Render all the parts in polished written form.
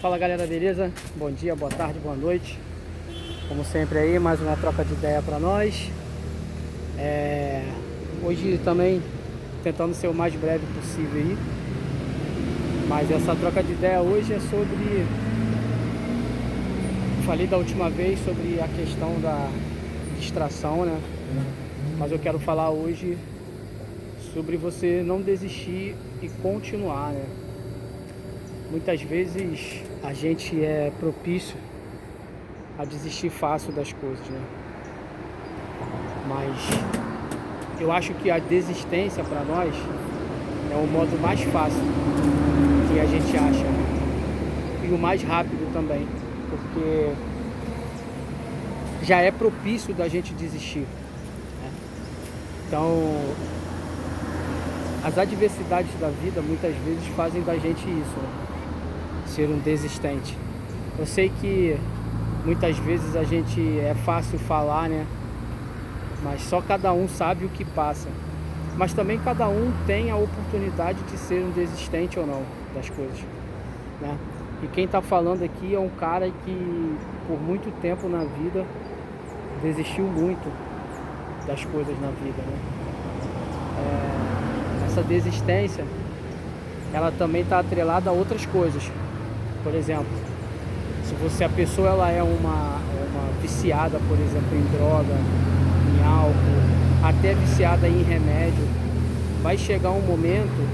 Fala galera, beleza? Bom dia, boa tarde, boa noite. Como sempre aí, mais uma troca de ideia para nós. Hoje também tentando ser o mais breve possível aí. Mas essa troca de ideia hoje é sobre... Falei da última vez sobre a questão da distração, né? Mas eu quero falar hoje sobre você não desistir e continuar, né? Muitas vezes a gente é propício a desistir fácil das coisas, né? Mas eu acho que a desistência para nós é o modo mais fácil que a gente acha, né? E o mais rápido também, porque já é propício da gente desistir, né? Então, as adversidades da vida muitas vezes fazem da gente isso, né? Ser um desistente. Eu sei que muitas vezes a gente é fácil falar, né? Mas só cada um sabe o que passa. Mas também cada um tem a oportunidade de ser um desistente ou não das coisas, né? E quem está falando aqui é um cara que por muito tempo na vida desistiu muito das coisas na vida, né? Essa desistência, ela também está atrelada a outras coisas. Por exemplo, se a pessoa ela é uma viciada, por exemplo, em droga, em álcool, até viciada em remédio, vai chegar um momento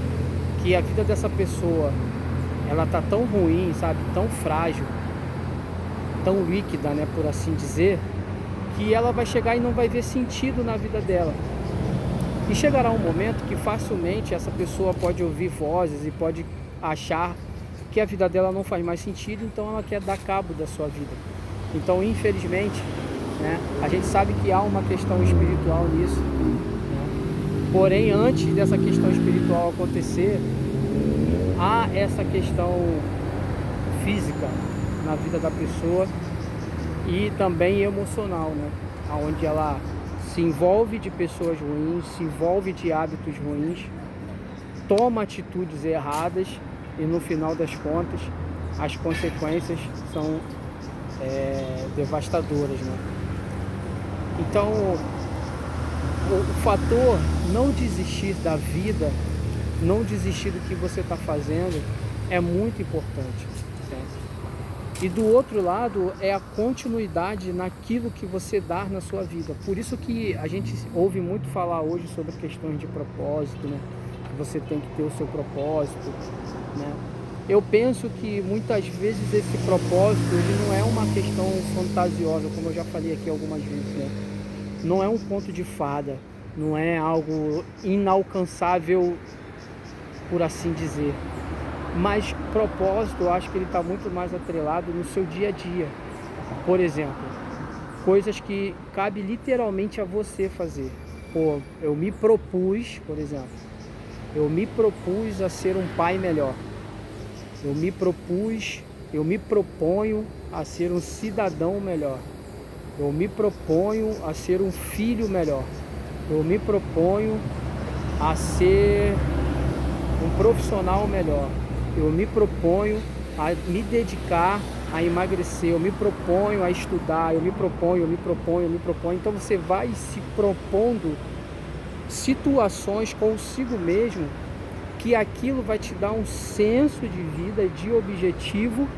que a vida dessa pessoa ela tá tão ruim, sabe, tão frágil, tão líquida, né, por assim dizer, que ela vai chegar e não vai ver sentido na vida dela. E chegará um momento que facilmente essa pessoa pode ouvir vozes e pode achar que a vida dela não faz mais sentido, então ela quer dar cabo da sua vida. Então, infelizmente, né, a gente sabe que há uma questão espiritual nisso, né? Porém, antes dessa questão espiritual acontecer, há essa questão física na vida da pessoa e também emocional, né? Onde ela se envolve de pessoas ruins, se envolve de hábitos ruins, toma atitudes erradas e no final das contas as consequências são devastadoras, né? Então o fator não desistir da vida, não desistir do que você está fazendo é muito importante, certo? E do outro lado é a continuidade naquilo que você dá na sua vida. Por isso que a gente ouve muito falar hoje sobre questões de propósito, né? Que você tem que ter o seu propósito, né? Eu penso que muitas vezes esse propósito ele não é uma questão fantasiosa, como eu já falei aqui algumas vezes, né? Não é um conto de fada, não é algo inalcançável, por assim dizer. Mas propósito, eu acho que ele está muito mais atrelado no seu dia a dia. Por exemplo, coisas que cabe literalmente a você fazer. Pô, eu me propus, por exemplo, eu me propus a ser um pai melhor. Eu me proponho a ser um cidadão melhor. Eu me proponho a ser um filho melhor. Eu me proponho a ser um profissional melhor. Eu me proponho a me dedicar a emagrecer. Eu me proponho a estudar. Eu me proponho. Então você vai se propondo situações consigo mesmo que aquilo vai te dar um senso de vida, de objetivo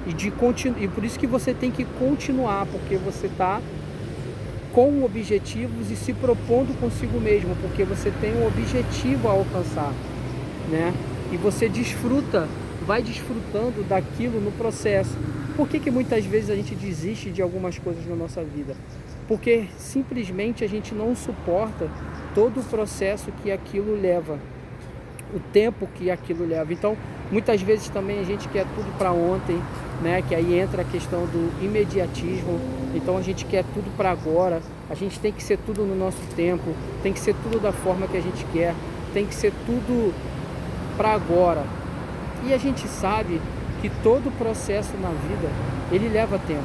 e por isso que você tem que continuar, porque você está com objetivos e se propondo consigo mesmo, porque você tem um objetivo a alcançar, né? E você vai desfrutando daquilo no processo. Por que muitas vezes a gente desiste de algumas coisas na nossa vida? Porque simplesmente a gente não suporta todo o processo que aquilo leva, o tempo que aquilo leva. Então, muitas vezes também a gente quer tudo para ontem, né? Que aí entra a questão do imediatismo. Então a gente quer tudo para agora, a gente tem que ser tudo no nosso tempo, tem que ser tudo da forma que a gente quer, tem que ser tudo para agora. E a gente sabe que todo processo na vida, ele leva tempo.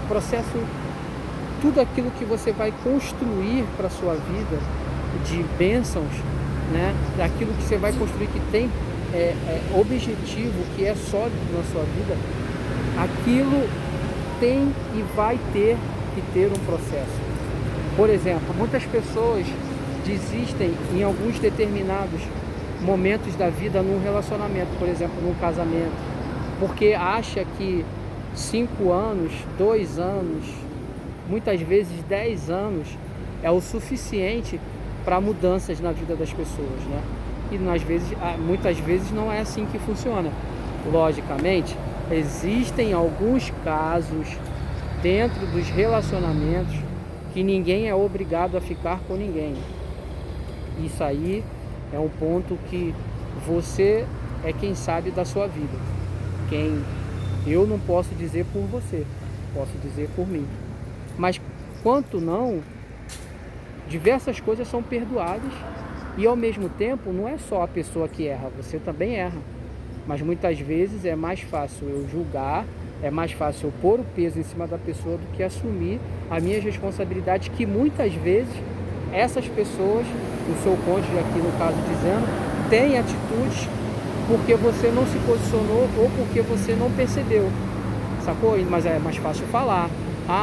O processo, tudo aquilo que você vai construir para a sua vida, de bênçãos, né? Daquilo que você vai construir que tem objetivo, que é sólido na sua vida, aquilo tem e vai ter que ter um processo. Por exemplo, muitas pessoas desistem em alguns determinados momentos da vida num relacionamento, por exemplo, num casamento, porque acha que 5 anos, 2 anos, muitas vezes 10 anos é o suficiente para mudanças na vida das pessoas, né? E muitas vezes não é assim que funciona. Logicamente, existem alguns casos dentro dos relacionamentos que ninguém é obrigado a ficar com ninguém. Isso aí é um ponto que você é quem sabe da sua vida. Eu não posso dizer por você, posso dizer por mim. Mas quanto não, diversas coisas são perdoadas e ao mesmo tempo não é só a pessoa que erra, você também erra. Mas muitas vezes é mais fácil eu julgar, é mais fácil eu pôr o peso em cima da pessoa do que assumir as minhas responsabilidades, que muitas vezes essas pessoas, o seu cônjuge aqui no caso dizendo, têm atitudes porque você não se posicionou ou porque você não percebeu, sacou? Mas é mais fácil falar,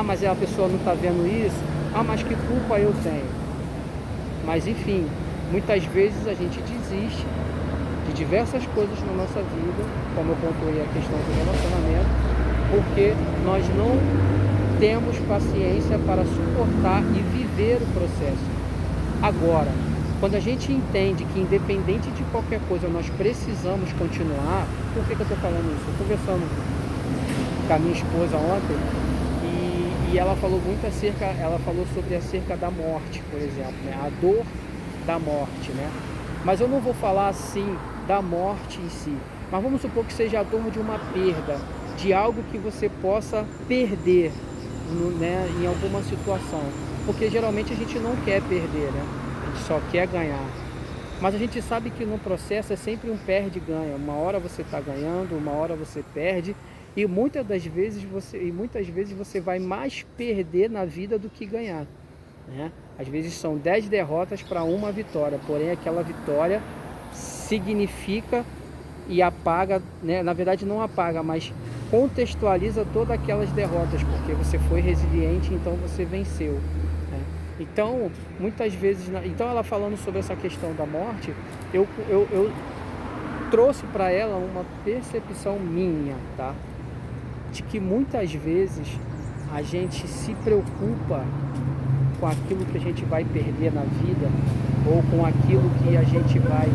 mas a pessoa não está vendo isso, mas que culpa eu tenho? Mas enfim, muitas vezes a gente desiste de diversas coisas na nossa vida, como eu pontuei a questão do relacionamento, porque nós não temos paciência para suportar e viver o processo. Agora, quando a gente entende que independente de qualquer coisa nós precisamos continuar, por que eu estou falando isso? Eu conversando com a minha esposa ontem e ela falou sobre acerca da morte, por exemplo, né? A dor da morte, né? Mas eu não vou falar assim da morte em si, mas vamos supor que seja a dor de uma perda, de algo que você possa perder, né, em alguma situação, porque geralmente a gente não quer perder, né? A gente só quer ganhar, mas a gente sabe que no processo é sempre um perde-ganha. Uma hora você está ganhando, uma hora você perde, e muitas vezes você vai mais perder na vida do que ganhar, né? Às vezes são 10 derrotas para uma vitória, porém aquela vitória significa e apaga, né? Na verdade não apaga, mas contextualiza todas aquelas derrotas, porque você foi resiliente, então você venceu, né? Então, muitas vezes, então ela falando sobre essa questão da morte, eu trouxe para ela uma percepção minha, tá? De que muitas vezes a gente se preocupa com aquilo que a gente vai perder na vida, ou com aquilo que a gente vai,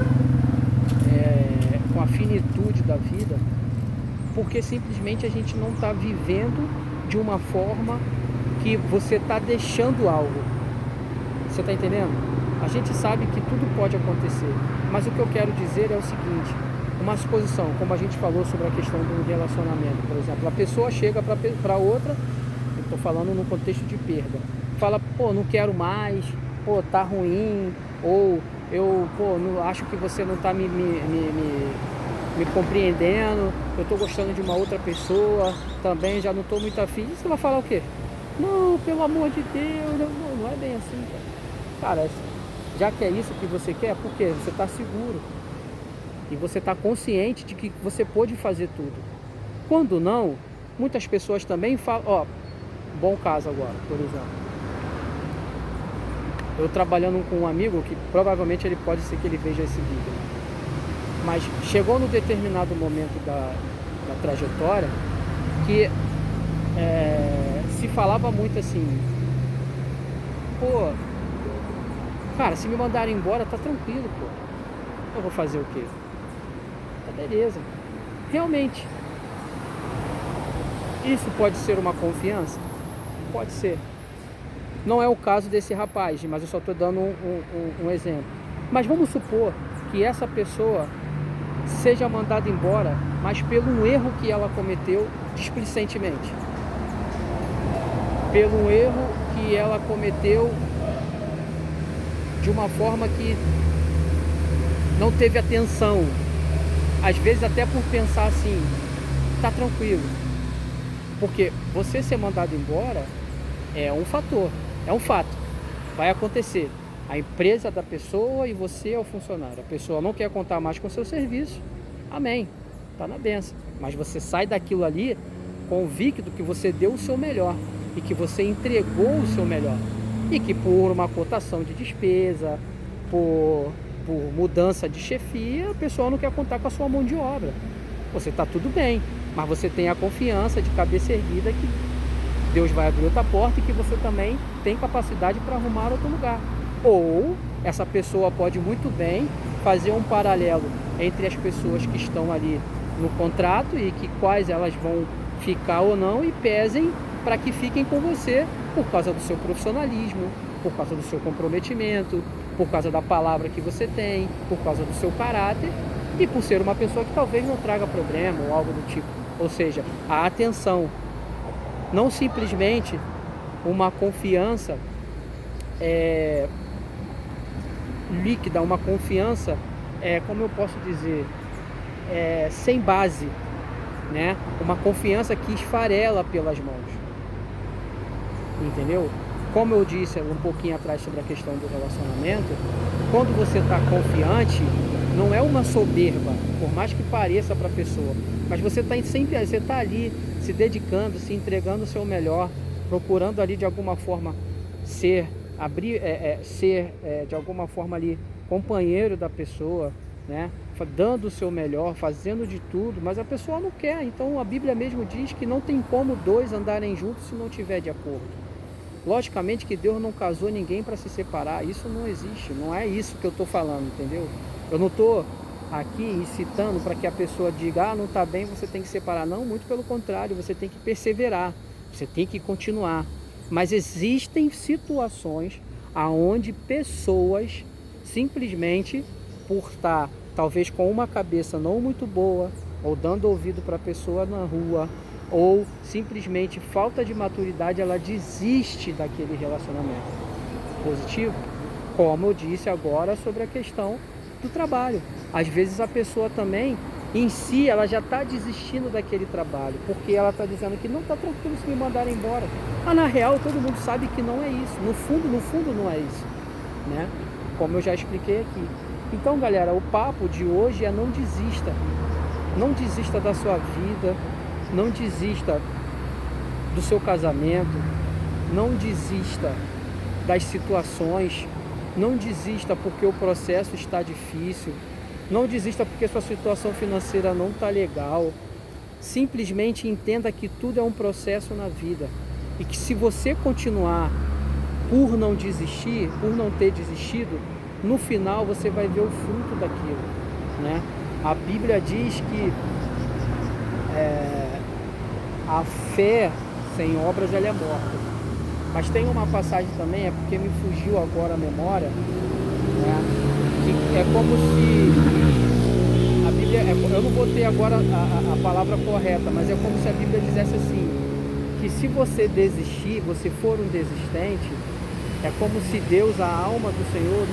com a finitude da vida, porque simplesmente a gente não está vivendo de uma forma que você está deixando algo. Você está entendendo? A gente sabe que tudo pode acontecer, mas o que eu quero dizer é o seguinte: uma suposição, como a gente falou sobre a questão do relacionamento, por exemplo, a pessoa chega para outra, eu estou falando no contexto de perda, fala, não quero mais, tá ruim, ou eu, não, acho que você não está me compreendendo, eu estou gostando de uma outra pessoa, também já não estou muito afim. E você vai falar o quê? Não, pelo amor de Deus, não é bem assim, cara. Já que é isso que você quer, por quê? Você está seguro e você está consciente de que você pode fazer tudo. Quando não, muitas pessoas também falam, bom caso agora, por exemplo, eu trabalhando com um amigo que provavelmente ele pode ser que ele veja esse vídeo, mas chegou no determinado momento da trajetória que se falava muito assim, cara, se me mandarem embora tá tranquilo, eu vou fazer o quê? Tá beleza. Realmente, isso pode ser uma confiança? Pode ser. Não é o caso desse rapaz, mas eu só estou dando um exemplo. Mas vamos supor que essa pessoa seja mandada embora, mas pelo um erro que ela cometeu displicentemente. Pelo um erro que ela cometeu de uma forma que não teve atenção. Às vezes até por pensar assim, tá tranquilo. Porque você ser mandado embora é um fator, é um fato. Vai acontecer. A empresa da pessoa e você é o funcionário. A pessoa não quer contar mais com o seu serviço amém, está na bênção. Mas você sai daquilo ali convicto que você deu o seu melhor e que você entregou o seu melhor. E que por uma cotação de despesa, por mudança de chefia, a pessoa não quer contar com a sua mão de obra. Você está tudo bem, mas você tem a confiança de cabeça erguida que Deus vai abrir outra porta e que você também tem capacidade para arrumar outro lugar. Ou essa pessoa pode muito bem fazer um paralelo entre as pessoas que estão ali no contrato e que quais elas vão ficar ou não, e pesem para que fiquem com você por causa do seu profissionalismo, por causa do seu comprometimento, por causa da palavra que você tem, por causa do seu caráter e por ser uma pessoa que talvez não traga problema ou algo do tipo. Ou seja, a atenção, não simplesmente uma confiança líquida, uma confiança, como eu posso dizer, sem base, né? Uma confiança que esfarela pelas mãos, entendeu? Como eu disse um pouquinho atrás sobre a questão do relacionamento, quando você está confiante, não é uma soberba, por mais que pareça para a pessoa, mas você está ali se dedicando, se entregando o seu melhor, procurando ali de alguma forma ser de alguma forma ali companheiro da pessoa, né? Dando o seu melhor, fazendo de tudo, mas a pessoa não quer. Então a Bíblia mesmo diz que não tem como dois andarem juntos se não tiver de acordo. Logicamente que Deus não casou ninguém para se separar, isso não existe, não é isso que eu estou falando, entendeu? Eu não estou aqui incitando para que a pessoa diga, não está bem, você tem que separar. Não, muito pelo contrário, você tem que perseverar, você tem que continuar. Mas existem situações aonde pessoas simplesmente por estar talvez com uma cabeça não muito boa, ou dando ouvido para a pessoa na rua, ou simplesmente falta de maturidade, ela desiste daquele relacionamento positivo, como eu disse agora sobre a questão do trabalho. Às vezes a pessoa também, em si, ela já está desistindo daquele trabalho, porque ela está dizendo que não está tranquilo se me mandarem embora. Mas na real todo mundo sabe que não é isso, no fundo não é isso, né? Como eu já expliquei aqui. Então galera, o papo de hoje é não desista. Não desista da sua vida, não desista do seu casamento, não desista das situações, não desista porque o processo está difícil, não desista porque sua situação financeira não está legal. Simplesmente entenda que tudo é um processo na vida e que se você continuar por não desistir, por não ter desistido, no final você vai ver o fruto daquilo, né? A Bíblia diz que a fé sem obras ela é morta. Mas tem uma passagem também, é porque me fugiu agora a memória, né? Que é como se a Bíblia, eu não botei agora a palavra correta, mas é como se a Bíblia dissesse assim, que se você desistir, você for um desistente, é como se Deus, a alma do Senhor,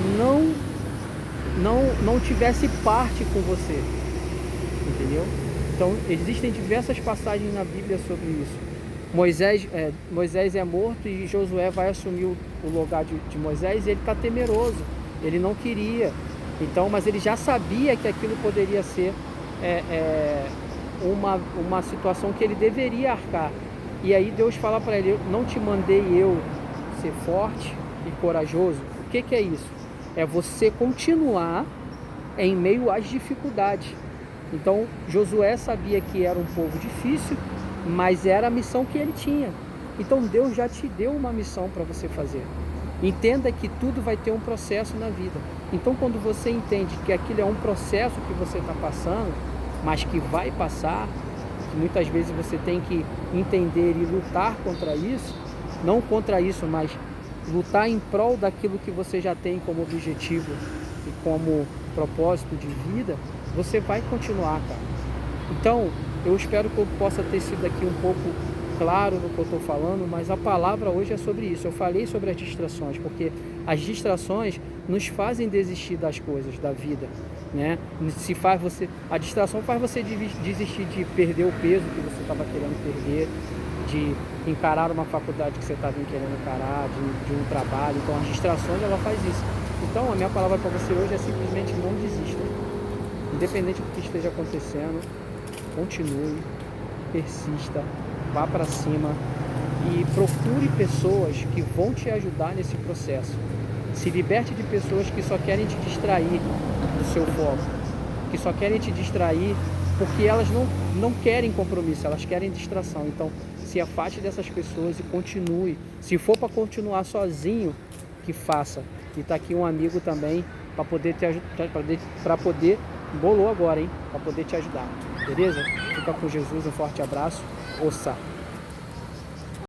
não tivesse parte com você, entendeu? Então existem diversas passagens na Bíblia sobre isso. Moisés é morto e Josué vai assumir o lugar de Moisés e ele está temeroso, ele não queria, então, mas ele já sabia que aquilo poderia ser uma situação que ele deveria arcar. E aí Deus fala para ele, não te mandei eu ser forte e corajoso? O que é isso? É você continuar em meio às dificuldades. Então Josué sabia que era um povo difícil, mas era a missão que ele tinha. Então Deus já te deu uma missão para você fazer. Entenda que tudo vai ter um processo na vida. Então quando você entende que aquilo é um processo que você está passando, mas que vai passar, que muitas vezes você tem que entender e lutar contra isso, não contra isso, mas lutar em prol daquilo que você já tem como objetivo e como propósito de vida, você vai continuar, cara. Então, eu espero que eu possa ter sido aqui um pouco claro no que eu estou falando, mas a palavra hoje é sobre isso. Eu falei sobre as distrações, porque as distrações nos fazem desistir das coisas, da vida, né? A distração faz você desistir de perder o peso que você estava querendo perder, de encarar uma faculdade que você estava querendo encarar, de um trabalho. Então as distrações, ela faz isso. Então a minha palavra para você hoje é simplesmente não desista. independente do que esteja acontecendo, continue, persista, vá para cima e procure pessoas que vão te ajudar nesse processo. Se liberte de pessoas que só querem te distrair do seu foco, que só querem te distrair porque elas não querem compromisso, elas querem distração. Então, se afaste dessas pessoas e continue. Se for para continuar sozinho, que faça. E tá aqui um amigo também para poder te ajudar, para poder, bolou agora, hein? Para poder te ajudar. Beleza? Fica com Jesus, um forte abraço. Ouça.